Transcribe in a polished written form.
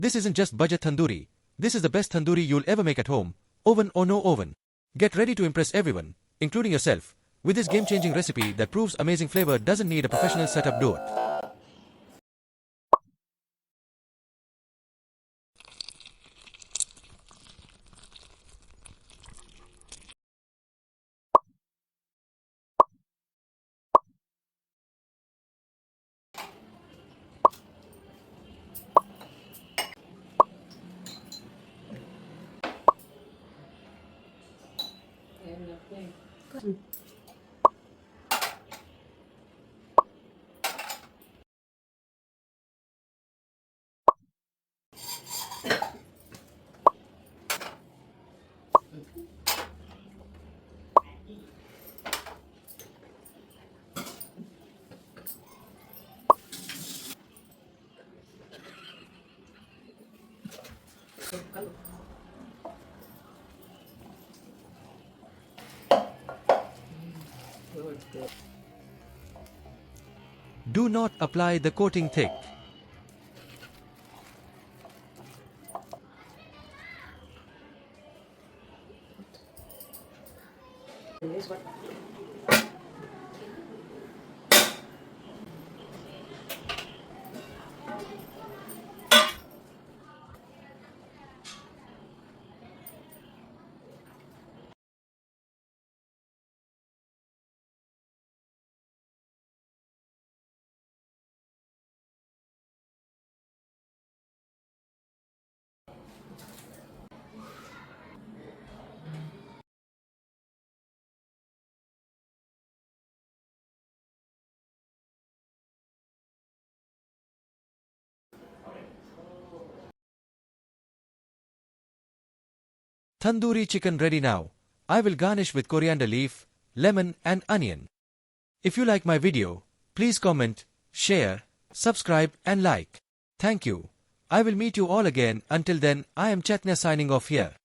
This isn't just budget tandoori. This is the best tandoori you'll ever make at home, oven or no oven. Get ready to impress everyone, including yourself, with this game-changing recipe that proves amazing flavor doesn't need a professional setup. Do it. Do not apply the coating thick. Tandoori chicken ready now. I will garnish with coriander leaf, lemon and onion. If you like my video, please comment, share, subscribe and like. Thank you. I will meet you all again. Until then, I am Chetna signing off here.